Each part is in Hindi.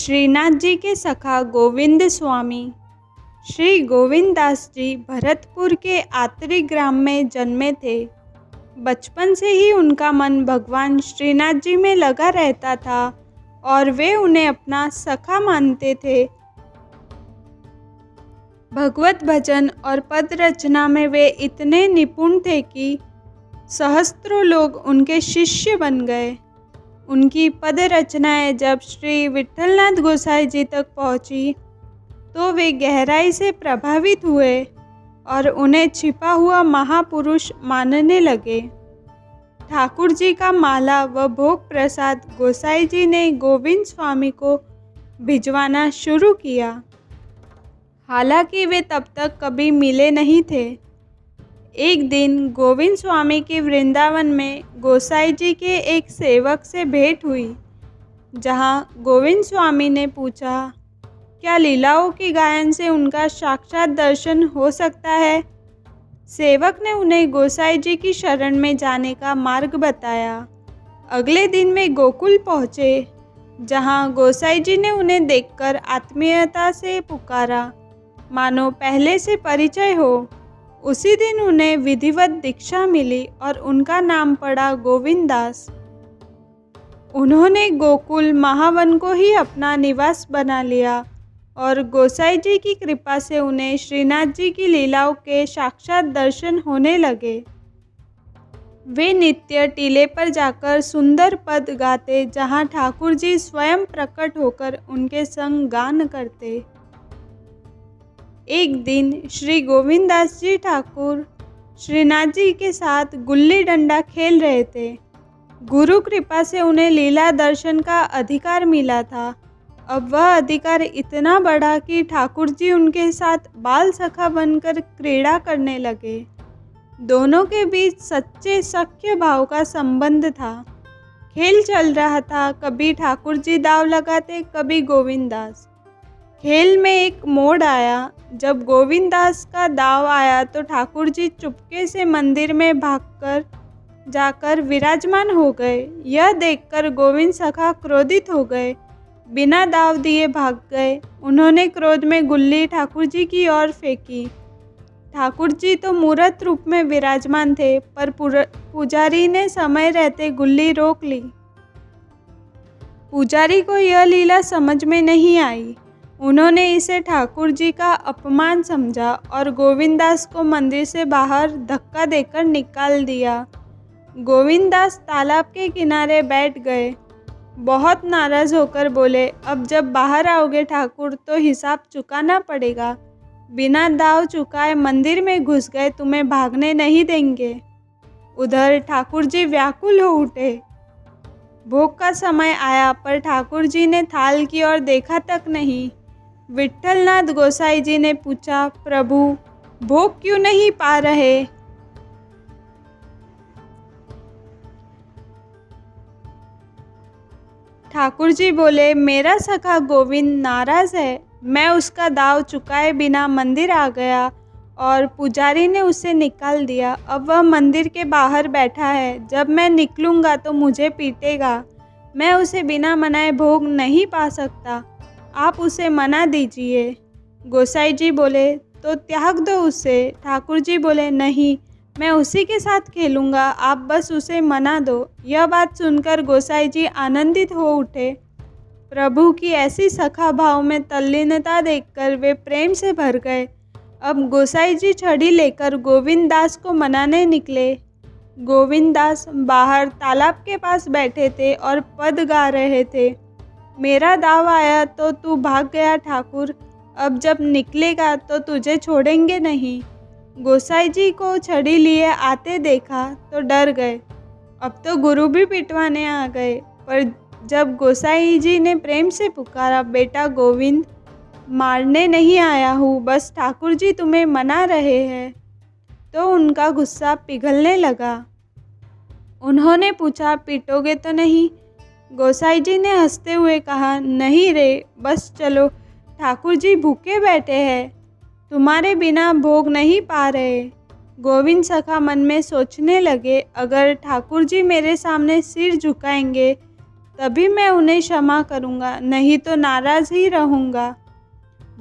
श्रीनाथ जी के सखा गोविंद स्वामी। श्री गोविंद दास जी भरतपुर के आतरी ग्राम में जन्मे थे। बचपन से ही उनका मन भगवान श्रीनाथ जी में लगा रहता था और वे उन्हें अपना सखा मानते थे। भगवत भजन और पद रचना में वे इतने निपुण थे कि सहस्त्रों लोग उनके शिष्य बन गए। उनकी पद रचनाएं जब श्री विट्ठलनाथ गोसाई जी तक पहुंची तो वे गहराई से प्रभावित हुए और उन्हें छिपा हुआ महापुरुष मानने लगे। ठाकुर जी का माला व भोग प्रसाद गोसाई जी ने गोविंद स्वामी को भिजवाना शुरू किया। हालांकि वे तब तक कभी मिले नहीं थे। एक दिन गोविंद स्वामी के वृंदावन में गोसाई जी के एक सेवक से भेंट हुई, जहां गोविंद स्वामी ने पूछा, क्या लीलाओं की गायन से उनका साक्षात दर्शन हो सकता है? सेवक ने उन्हें गोसाई जी की शरण में जाने का मार्ग बताया। अगले दिन वे गोकुल पहुँचे, जहां गोसाई जी ने उन्हें देखकर आत्मीयता से पुकारा, मानो पहले से परिचय हो। उसी दिन उन्हें विधिवत दीक्षा मिली और उनका नाम पड़ा गोविंद दास। उन्होंने गोकुल महावन को ही अपना निवास बना लिया और गोसाई जी की कृपा से उन्हें श्रीनाथ जी की लीलाओं के साक्षात दर्शन होने लगे। वे नित्य टीले पर जाकर सुंदर पद गाते, जहां ठाकुर जी स्वयं प्रकट होकर उनके संग गान करते। एक दिन श्री गोविंद दास जी ठाकुर श्रीनाथ जी के साथ गुल्ली डंडा खेल रहे थे। गुरु कृपा से उन्हें लीला दर्शन का अधिकार मिला था। अब वह अधिकार इतना बढ़ा कि ठाकुर जी उनके साथ बाल सखा बनकर क्रीड़ा करने लगे। दोनों के बीच सच्चे सख्य भाव का संबंध था। खेल चल रहा था, कभी ठाकुर जी दाव लगाते, कभी गोविंद दास। खेल में एक मोड़ आया। जब गोविंद दास का दाव आया तो ठाकुर जी चुपके से मंदिर में भागकर जाकर विराजमान हो गए। यह देखकर गोविंद सखा क्रोधित हो गए, बिना दाव दिए भाग गए। उन्होंने क्रोध में गुल्ली ठाकुर जी की ओर फेंकी। ठाकुर जी तो मूर्त रूप में विराजमान थे, पर पुजारी ने समय रहते गुल्ली रोक ली। पुजारी को यह लीला समझ में नहीं आई। उन्होंने इसे ठाकुर जी का अपमान समझा और गोविंद दास को मंदिर से बाहर धक्का देकर निकाल दिया। गोविंद दास तालाब के किनारे बैठ गए। बहुत नाराज होकर बोले, अब जब बाहर आओगे ठाकुर तो हिसाब चुकाना पड़ेगा। बिना दाव चुकाए मंदिर में घुस गए, तुम्हें भागने नहीं देंगे। उधर ठाकुर जी व्याकुल हो उठे। भोग का समय आया, पर ठाकुर जी ने थाल की ओर देखा तक नहीं। विट्ठलनाथ गोसाई जी ने पूछा, प्रभु भोग क्यों नहीं पा रहे? ठाकुर जी बोले, मेरा सखा गोविंद नाराज है। मैं उसका दाव चुकाए बिना मंदिर आ गया और पुजारी ने उसे निकाल दिया। अब वह मंदिर के बाहर बैठा है। जब मैं निकलूंगा तो मुझे पीटेगा। मैं उसे बिना मनाए भोग नहीं पा सकता। आप उसे मना दीजिए। गोसाई जी बोले, तो त्याग दो उसे। ठाकुर जी बोले, नहीं, मैं उसी के साथ खेलूंगा, आप बस उसे मना दो। यह बात सुनकर गोसाई जी आनंदित हो उठे। प्रभु की ऐसी सखा भाव में तल्लीनता देखकर वे प्रेम से भर गए। अब गोसाई जी छड़ी लेकर गोविंद दास को मनाने निकले। गोविंद दास बाहर तालाब के पास बैठे थे और पद गा रहे थे। मेरा दाव आया तो तू भाग गया ठाकुर, अब जब निकलेगा तो तुझे छोड़ेंगे नहीं। गोसाई जी को छड़ी लिए आते देखा तो डर गए। अब तो गुरु भी पिटवाने आ गए। पर जब गोसाई जी ने प्रेम से पुकारा, बेटा गोविंद, मारने नहीं आया हूँ, बस ठाकुर जी तुम्हें मना रहे हैं, तो उनका गुस्सा पिघलने लगा। उन्होंने पूछा, पीटोगे तो नहीं? गोसाई जी ने हंसते हुए कहा, नहीं रे, बस चलो, ठाकुर जी भूखे बैठे हैं, तुम्हारे बिना भोग नहीं पा रहे। गोविंद सखा मन में सोचने लगे, अगर ठाकुर जी मेरे सामने सिर झुकाएंगे तभी मैं उन्हें क्षमा करूँगा, नहीं तो नाराज़ ही रहूँगा।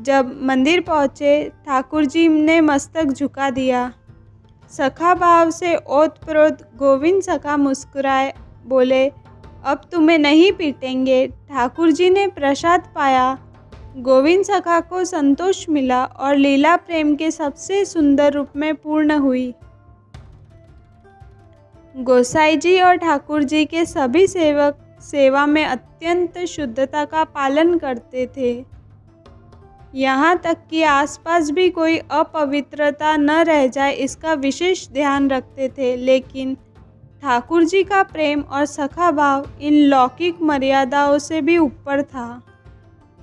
जब मंदिर पहुँचे, ठाकुर जी ने मस्तक झुका दिया। सखा भाव से ओत-प्रोत गोविंद सखा मुस्कुराए, बोले, अब तुम्हें नहीं पीटेंगे। ठाकुर जी ने प्रसाद पाया। गोविंद सखा को संतोष मिला और लीला प्रेम के सबसे सुंदर रूप में पूर्ण हुई। गोसाई जी और ठाकुर जी के सभी सेवक सेवा में अत्यंत शुद्धता का पालन करते थे। यहाँ तक कि आसपास भी कोई अपवित्रता न रह जाए इसका विशेष ध्यान रखते थे। लेकिन ठाकुर जी का प्रेम और सखा भाव इन लौकिक मर्यादाओं से भी ऊपर था।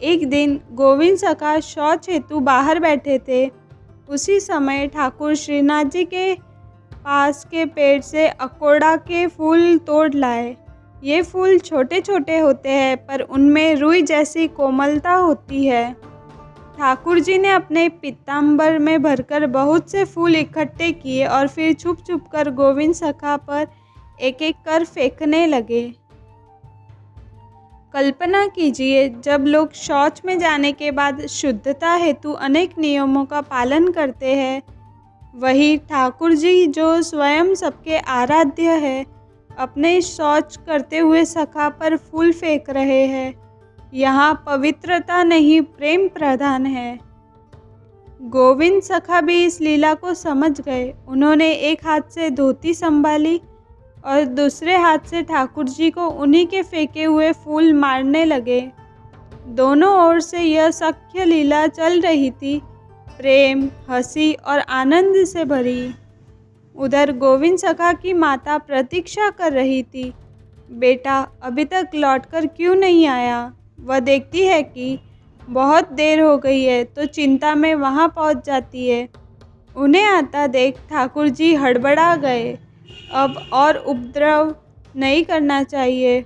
एक दिन गोविंद सखा शौच हेतु बाहर बैठे थे। उसी समय ठाकुर श्रीनाथ जी के पास के पेड़ से अकोड़ा के फूल तोड़ लाए। ये फूल छोटे छोटे होते हैं, पर उनमें रुई जैसी कोमलता होती है। ठाकुर जी ने अपने पीताम्बर में भरकर बहुत से फूल इकट्ठे किए और फिर छुप छुप कर गोविंद सखा पर एक एक कर फेंकने लगे। कल्पना कीजिए, जब लोग शौच में जाने के बाद शुद्धता हेतु अनेक नियमों का पालन करते हैं, वही ठाकुर जी जो स्वयं सबके आराध्य है, अपने शौच करते हुए सखा पर फूल फेंक रहे हैं। यहाँ पवित्रता नहीं, प्रेम प्रधान है। गोविंद सखा भी इस लीला को समझ गए। उन्होंने एक हाथ से धोती संभाली और दूसरे हाथ से ठाकुर जी को उन्हीं के फेंके हुए फूल मारने लगे। दोनों ओर से यह सख्य लीला चल रही थी, प्रेम, हंसी और आनंद से भरी। उधर गोविंद सखा की माता प्रतीक्षा कर रही थी। बेटा अभी तक लौटकर क्यों नहीं आया? वह देखती है कि बहुत देर हो गई है तो चिंता में वहाँ पहुँच जाती है। उन्हें आता देख ठाकुर जी हड़बड़ा गए। अब और उपद्रव नहीं करना चाहिए।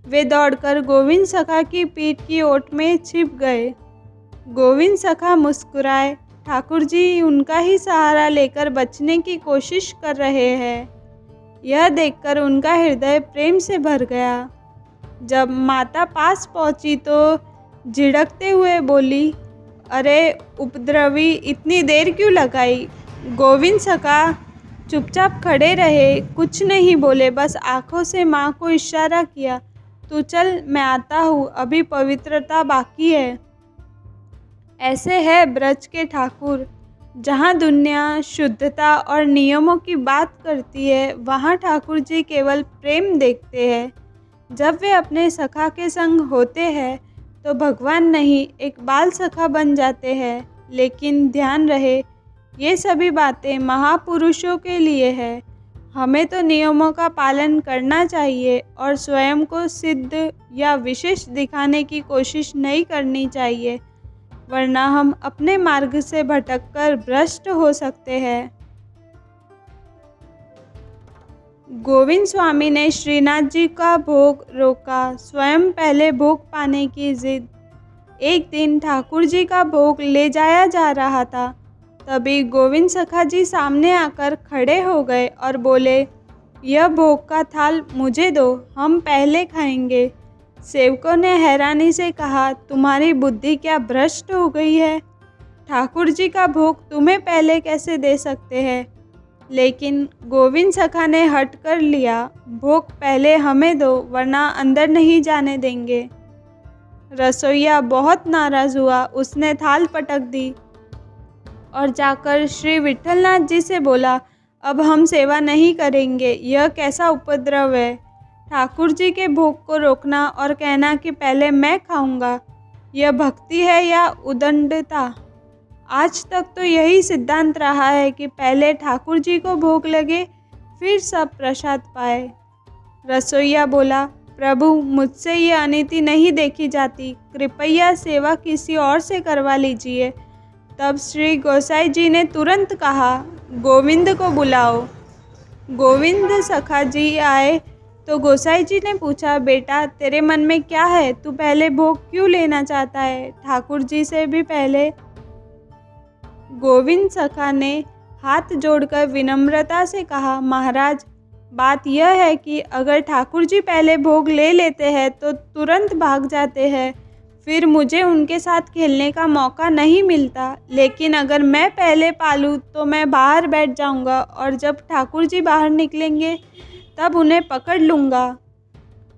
वे दौड़कर गोविंद सखा की पीठ की ओट में छिप गए। गोविंद सखा मुस्कुराए। ठाकुर जी उनका ही सहारा लेकर बचने की कोशिश कर रहे हैं। यह देखकर उनका हृदय प्रेम से भर गया। जब माता पास पहुंची तो झिड़कते हुए बोली, अरे उपद्रवी, इतनी देर क्यों लगाई? गोविंद सखा चुपचाप खड़े रहे, कुछ नहीं बोले, बस आंखों से माँ को इशारा किया। तू चल, मैं आता हूँ, अभी पवित्रता बाकी है। ऐसे है ब्रज के ठाकुर। जहाँ दुनिया शुद्धता और नियमों की बात करती है, वहाँ ठाकुर जी केवल प्रेम देखते हैं। जब वे अपने सखा के संग होते हैं तो भगवान नहीं, एक बाल सखा बन जाते हैं। लेकिन ध्यान रहे, ये सभी बातें महापुरुषों के लिए है। हमें तो नियमों का पालन करना चाहिए और स्वयं को सिद्ध या विशेष दिखाने की कोशिश नहीं करनी चाहिए, वरना हम अपने मार्ग से भटककर भ्रष्ट हो सकते हैं। गोविंद स्वामी ने श्रीनाथ जी का भोग रोका, स्वयं पहले भोग पाने की जिद। एक दिन ठाकुर जी का भोग ले जाया जा रहा था। तभी गोविंद सखा जी सामने आकर खड़े हो गए और बोले, यह भोग का थाल मुझे दो, हम पहले खाएंगे। सेवकों ने हैरानी से कहा, तुम्हारी बुद्धि क्या भ्रष्ट हो गई है? ठाकुर जी का भोग तुम्हें पहले कैसे दे सकते हैं? लेकिन गोविंद सखा ने हट कर लिया, भोग पहले हमें दो, वरना अंदर नहीं जाने देंगे। रसोइया बहुत नाराज़ हुआ। उसने थाल पटक दी और जाकर श्री विठलनाथ जी से बोला, अब हम सेवा नहीं करेंगे। यह कैसा उपद्रव है? ठाकुर जी के भोग को रोकना और कहना कि पहले मैं खाऊंगा, यह भक्ति है या उदंडता? आज तक तो यही सिद्धांत रहा है कि पहले ठाकुर जी को भोग लगे, फिर सब प्रसाद पाए। रसोइया बोला, प्रभु, मुझसे ये अनीति नहीं देखी जाती, कृपया सेवा किसी और से करवा लीजिए। तब श्री गोसाई जी ने तुरंत कहा, गोविंद को बुलाओ। गोविंद सखा जी आए तो गोसाई जी ने पूछा, बेटा तेरे मन में क्या है? तू पहले भोग क्यों लेना चाहता है, ठाकुर जी से भी पहले? गोविंद सखा ने हाथ जोड़कर विनम्रता से कहा, महाराज, बात यह है कि अगर ठाकुर जी पहले भोग ले लेते हैं तो तुरंत भाग जाते हैं, फिर मुझे उनके साथ खेलने का मौका नहीं मिलता। लेकिन अगर मैं पहले पालूँ तो मैं बाहर बैठ जाऊंगा और जब ठाकुर जी बाहर निकलेंगे तब उन्हें पकड़ लूँगा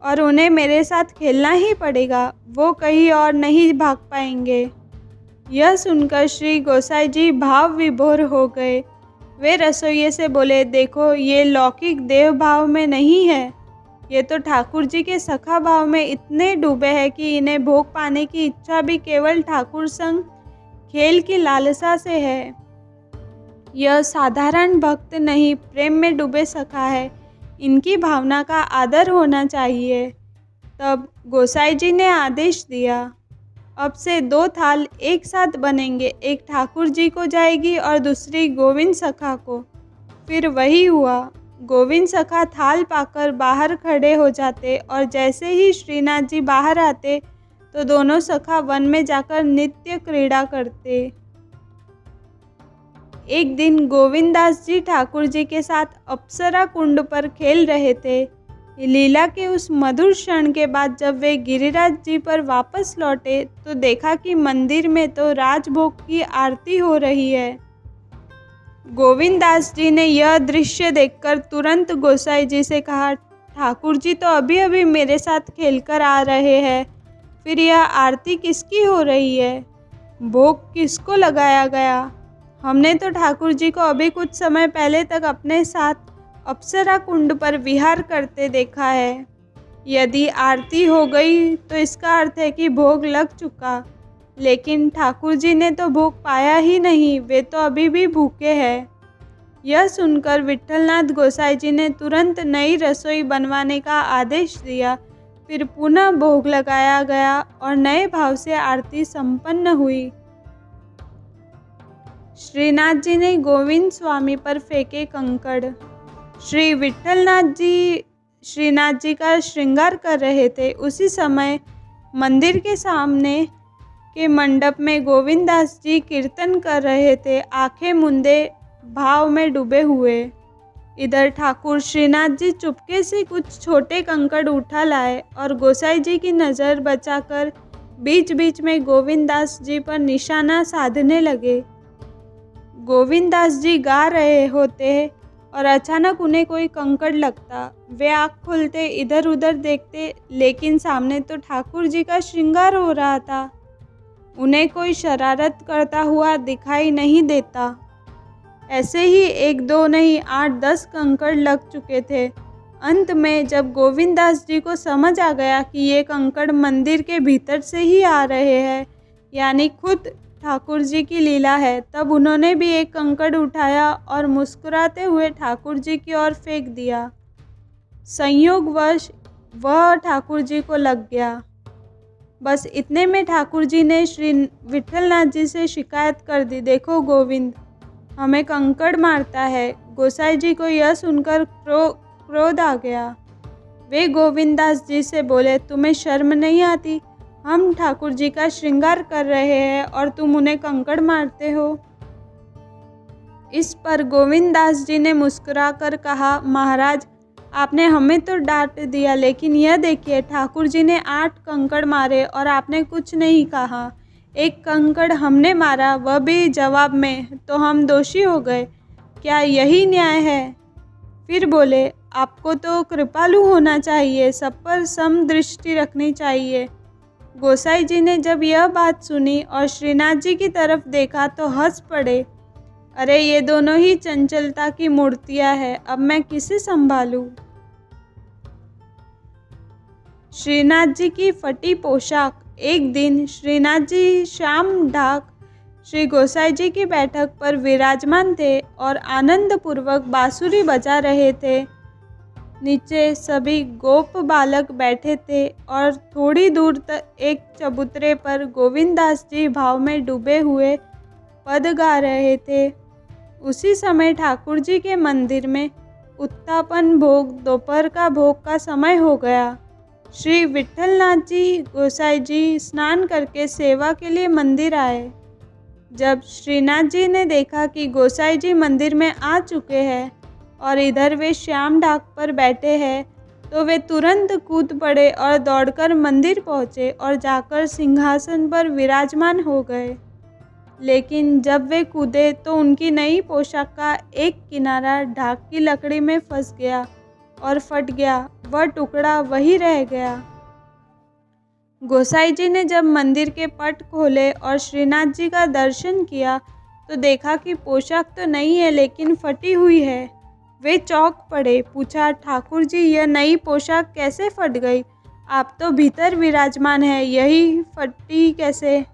और उन्हें मेरे साथ खेलना ही पड़ेगा। वो कहीं और नहीं भाग पाएंगे। यह सुनकर श्री गोसाई जी भाव विभोर हो गए। वे रसोइये से बोले, देखो ये लौकिक देव भाव में नहीं है, ये तो ठाकुर जी के सखा भाव में इतने डूबे हैं कि इन्हें भोग पाने की इच्छा भी केवल ठाकुर संग खेल की लालसा से है। यह साधारण भक्त नहीं, प्रेम में डूबे सखा है। इनकी भावना का आदर होना चाहिए। तब गोसाई जी ने आदेश दिया, अब से 2 थाल एक साथ बनेंगे, एक ठाकुर जी को जाएगी और दूसरी गोविंद सखा को। फिर वही हुआ। गोविंद सखा थाल पाकर बाहर खड़े हो जाते और जैसे ही श्रीनाथ जी बाहर आते तो दोनों सखा वन में जाकर नित्य क्रीड़ा करते। एक दिन गोविंदास जी ठाकुर जी के साथ अप्सरा कुंड पर खेल रहे थे। लीला के उस मधुर क्षण के बाद जब वे गिरिराज जी पर वापस लौटे तो देखा कि मंदिर में तो राजभोग की आरती हो रही है। गोविंदास जी ने यह दृश्य देखकर तुरंत गोसाई जी से कहा, ठाकुर जी तो अभी अभी मेरे साथ खेलकर आ रहे हैं, फिर यह आरती किसकी हो रही है? भोग किसको लगाया गया? हमने तो ठाकुर जी को अभी कुछ समय पहले तक अपने साथ अप्सरा कुंड पर विहार करते देखा है। यदि आरती हो गई तो इसका अर्थ है कि भोग लग चुका, लेकिन ठाकुर जी ने तो भोग पाया ही नहीं, वे तो अभी भी भूखे हैं। यह सुनकर विट्ठलनाथ गोसाई जी ने तुरंत नई रसोई बनवाने का आदेश दिया। फिर पुनः भोग लगाया गया और नए भाव से आरती संपन्न हुई। श्रीनाथ जी ने गोविंद स्वामी पर फेंके कंकड़। श्री विट्ठलनाथ जी श्रीनाथ जी का श्रृंगार कर रहे थे। उसी समय मंदिर के सामने के मंडप में गोविंदास जी कीर्तन कर रहे थे, आंखें मूंदे भाव में डूबे हुए। इधर ठाकुर श्रीनाथ जी चुपके से कुछ छोटे कंकड़ उठा लाए और गोसाई जी की नज़र बचाकर बीच बीच में गोविंदास जी पर निशाना साधने लगे। गोविंदास जी गा रहे होते और अचानक उन्हें कोई कंकड़ लगता। वे आँख खोलते, इधर उधर देखते, लेकिन सामने तो ठाकुर जी का श्रृंगार हो रहा था। उन्हें कोई शरारत करता हुआ दिखाई नहीं देता। ऐसे ही 1-2 नहीं 8-10 कंकड़ लग चुके थे। अंत में जब गोविंदास जी को समझ आ गया कि ये कंकड़ मंदिर के भीतर से ही आ रहे हैं, यानी खुद ठाकुर जी की लीला है, तब उन्होंने भी एक कंकड़ उठाया और मुस्कुराते हुए ठाकुर जी की ओर फेंक दिया। संयोगवश वह ठाकुर जी को लग गया। बस इतने में ठाकुर जी ने श्री विट्ठलनाथ जी से शिकायत कर दी, देखो गोविंद हमें कंकड़ मारता है। गोसाई जी को यह सुनकर क्रोध आ गया। वे गोविंदास जी से बोले, तुम्हें शर्म नहीं आती? हम ठाकुर जी का श्रृंगार कर रहे हैं और तुम उन्हें कंकड़ मारते हो। इस पर गोविंदास जी ने मुस्कुराकर कहा, महाराज आपने हमें तो डांट दिया, लेकिन यह देखिए ठाकुर जी ने 8 कंकड़ मारे और आपने कुछ नहीं कहा। एक कंकड़ हमने मारा, वह भी जवाब में, तो हम दोषी हो गए। क्या यही न्याय है? फिर बोले, आपको तो कृपालु होना चाहिए, सब पर सम दृष्टि रखनी चाहिए। गोसाई जी ने जब यह बात सुनी और श्रीनाथ जी की तरफ देखा तो हंस पड़े। अरे ये दोनों ही चंचलता की मूर्तियां हैं, अब मैं किसे संभालूं? श्रीनाथ जी की फटी पोशाक। एक दिन श्रीनाथ जी शाम ढाक श्री गोसाई जी की बैठक पर विराजमान थे और आनंद पूर्वक बांसुरी बजा रहे थे। नीचे सभी गोप बालक बैठे थे और थोड़ी दूर तक एक चबूतरे पर गोविंदास जी भाव में डूबे हुए पद गा रहे थे। उसी समय ठाकुर जी के मंदिर में उत्तापन भोग दोपहर का भोग का समय हो गया। श्री विट्ठलनाथ जी गोसाई जी स्नान करके सेवा के लिए मंदिर आए। जब श्रीनाथ जी ने देखा कि गोसाई जी मंदिर में आ चुके हैं और इधर वे श्याम ढाक पर बैठे हैं, तो वे तुरंत कूद पड़े और दौड़कर मंदिर पहुँचे और जाकर सिंहासन पर विराजमान हो गए। लेकिन जब वे कूदे तो उनकी नई पोशाक का एक किनारा ढाक की लकड़ी में फंस गया और फट गया, वह टुकड़ा वही रह गया। गोसाई जी ने जब मंदिर के पट खोले और श्रीनाथ जी का दर्शन किया तो देखा कि पोशाक तो नई है लेकिन फटी हुई है। वे चौंक पड़े, पूछा, ठाकुर जी यह नई पोशाक कैसे फट गई? आप तो भीतर विराजमान है, यही फटी कैसे?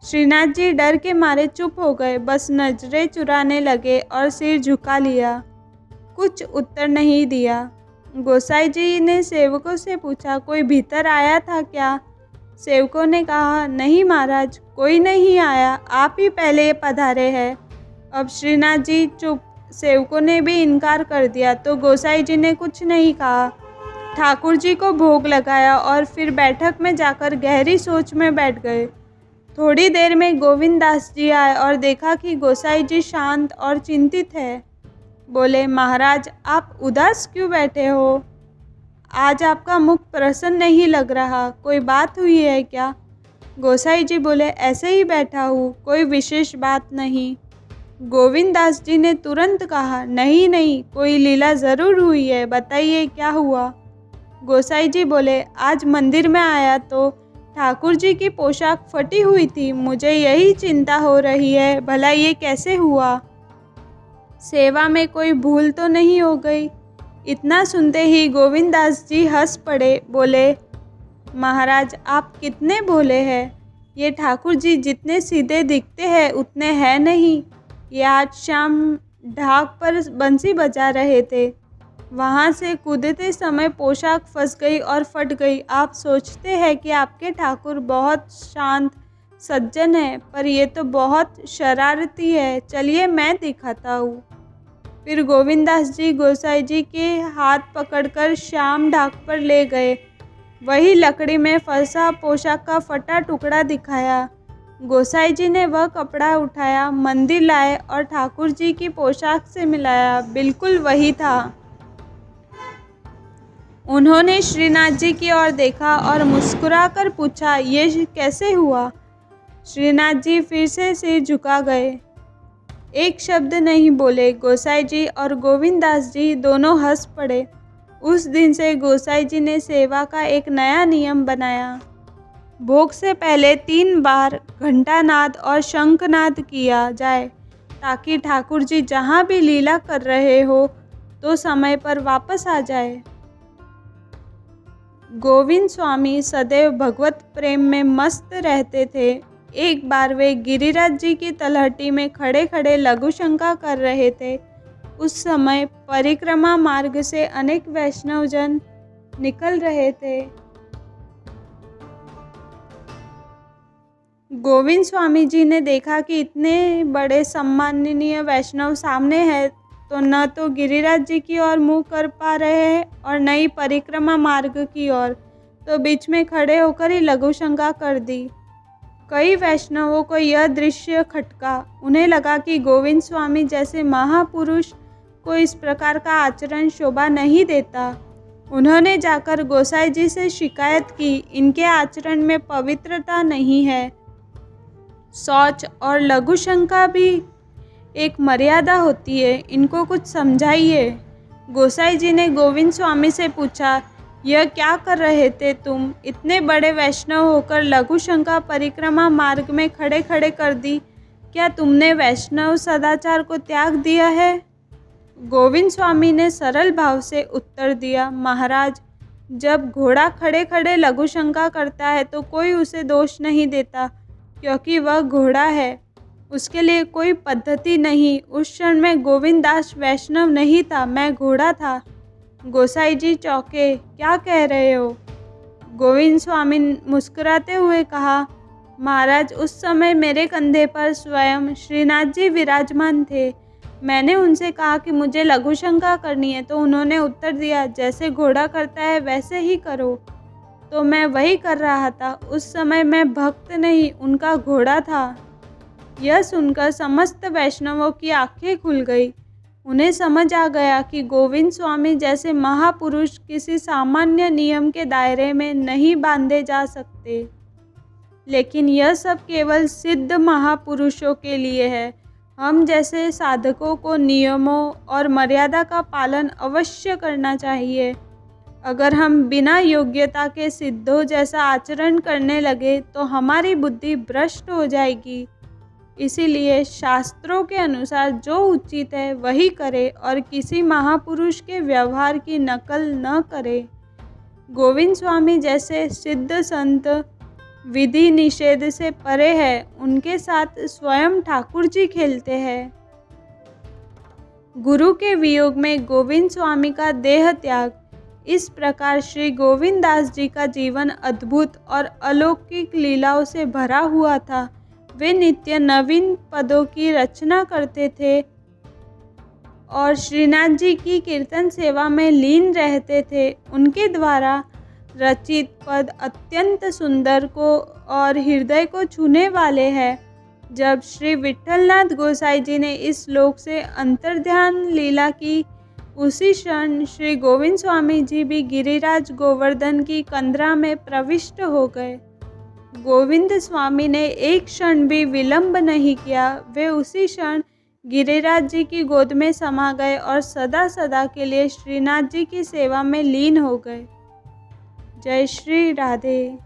श्रीनाथ जी डर के मारे चुप हो गए, बस नजरें चुराने लगे और सिर झुका लिया, कुछ उत्तर नहीं दिया। गोसाई जी ने सेवकों से पूछा, कोई भीतर आया था क्या? सेवकों ने कहा, नहीं महाराज, कोई नहीं आया, आप ही पहले पधारे हैं। अब श्रीनाथ जी चुप। सेवकों ने भी इनकार कर दिया तो गोसाई जी ने कुछ नहीं कहा। ठाकुर जी को भोग लगाया और फिर बैठक में जाकर गहरी सोच में बैठ गए। थोड़ी देर में गोविंद दास जी आए और देखा कि गोसाई जी शांत और चिंतित है। बोले, महाराज आप उदास क्यों बैठे हो? आज आपका मुख प्रसन्न नहीं लग रहा, कोई बात हुई है क्या? गोसाई जी बोले, ऐसे ही बैठा हूँ, कोई विशेष बात नहीं। गोविंद दास जी ने तुरंत कहा, नहीं नहीं, कोई लीला ज़रूर हुई है, बताइए क्या हुआ? गोसाई जी बोले, आज मंदिर में आया तो ठाकुर जी की पोशाक फटी हुई थी, मुझे यही चिंता हो रही है, भला ये कैसे हुआ? सेवा में कोई भूल तो नहीं हो गई? इतना सुनते ही गोविंद दास जी हंस पड़े, बोले, महाराज आप कितने भोले हैं, ये ठाकुर जी जितने सीधे दिखते हैं उतने हैं नहीं। ये आज शाम ढाक पर बंसी बजा रहे थे, वहाँ से कूदते समय पोशाक फंस गई और फट गई। आप सोचते हैं कि आपके ठाकुर बहुत शांत सज्जन है, पर ये तो बहुत शरारती है, चलिए मैं दिखाता हूँ। फिर गोविंद दास जी गोसाई जी के हाथ पकड़कर श्याम ढाक पर ले गए। वही लकड़ी में फंसा पोशाक का फटा टुकड़ा दिखाया। गोसाई जी ने वह कपड़ा उठाया, मंदिर लाए और ठाकुर जी की पोशाक से मिलाया, बिल्कुल वही था। उन्होंने श्रीनाथ जी की ओर देखा और मुस्कुराकर पूछा, ये कैसे हुआ? श्रीनाथ जी फिर से सिर झुका गए, एक शब्द नहीं बोले। गोसाई जी और गोविंद दास जी दोनों हंस पड़े। उस दिन से गोसाई जी ने सेवा का एक नया नियम बनाया। भोग से पहले 3 बार घंटानाद और शंखनाद किया जाए, ताकि ठाकुर जी जहाँ भी लीला कर रहे हो तो समय पर वापस आ जाए। गोविंद स्वामी सदैव भगवत प्रेम में मस्त रहते थे। एक बार वे गिरिराज जी की तलहटी में खड़े खड़े लघु शंका कर रहे थे। उस समय परिक्रमा मार्ग से अनेक वैष्णवजन निकल रहे थे। गोविंद स्वामी जी ने देखा कि इतने बड़े सम्माननीय वैष्णव सामने हैं, तो न तो गिरिराज जी की ओर मुँह कर पा रहे हैं और न ही परिक्रमा मार्ग की ओर, तो बीच में खड़े होकर ही लघु शंका कर दी। कई वैष्णवों को यह दृश्य खटका। उन्हें लगा कि गोविंद स्वामी जैसे महापुरुष को इस प्रकार का आचरण शोभा नहीं देता। उन्होंने जाकर गोसाई जी से शिकायत की, इनके आचरण में पवित्रता नहीं है। शौच और लघु शंका भी एक मर्यादा होती है, इनको कुछ समझाइए। गोसाई जी ने गोविंद स्वामी से पूछा, यह क्या कर रहे थे तुम? इतने बड़े वैष्णव होकर लघु शंका परिक्रमा मार्ग में खड़े खड़े कर दी, क्या तुमने वैष्णव सदाचार को त्याग दिया है? गोविंद स्वामी ने सरल भाव से उत्तर दिया, महाराज, जब घोड़ा खड़े खड़े लघु शंका करता है तो कोई उसे दोष नहीं देता, क्योंकि वह घोड़ा है, उसके लिए कोई पद्धति नहीं। उस क्षण में गोविंद दास वैष्णव नहीं था, मैं घोड़ा था। गोसाई जी चौंके, क्या कह रहे हो? गोविंद स्वामी मुस्कुराते हुए कहा, महाराज, उस समय मेरे कंधे पर स्वयं श्रीनाथ जी विराजमान थे। मैंने उनसे कहा कि मुझे लघु शंका करनी है, तो उन्होंने उत्तर दिया, जैसे घोड़ा करता है वैसे ही करो। तो मैं वही कर रहा था। उस समय मैं भक्त नहीं, उनका घोड़ा था। यह सुनकर समस्त वैष्णवों की आंखें खुल गई। उन्हें समझ आ गया कि गोविंद स्वामी जैसे महापुरुष किसी सामान्य नियम के दायरे में नहीं बांधे जा सकते, लेकिन यह सब केवल सिद्ध महापुरुषों के लिए है। हम जैसे साधकों को नियमों और मर्यादा का पालन अवश्य करना चाहिए। अगर हम बिना योग्यता के सिद्धों जैसा आचरण करने लगे तो हमारी बुद्धि भ्रष्ट हो जाएगी। इसीलिए शास्त्रों के अनुसार जो उचित है वही करे और किसी महापुरुष के व्यवहार की नकल न करे। गोविंद स्वामी जैसे सिद्ध संत विधि निषेध से परे है, उनके साथ स्वयं ठाकुर जी खेलते हैं। गुरु के वियोग में गोविंद स्वामी का देह त्याग। इस प्रकार श्री गोविंद दास जी का जीवन अद्भुत और अलौकिक लीलाओं से भरा हुआ था। वे नित्य नवीन पदों की रचना करते थे और श्रीनाथ जी की कीर्तन सेवा में लीन रहते थे। उनके द्वारा रचित पद अत्यंत सुंदर को और हृदय को छूने वाले हैं। जब श्री विट्ठलनाथ गोसाई जी ने इस लोक से अंतर्ध्यान लीला की, उसी क्षण श्री गोविंद स्वामी जी भी गिरिराज गोवर्धन की कंदरा में प्रविष्ट हो गए। गोविंद स्वामी ने एक क्षण भी विलंब नहीं किया। वे उसी क्षण गिरिराज जी की गोद में समा गए और सदा सदा के लिए श्रीनाथ जी की सेवा में लीन हो गए। जय श्री राधे।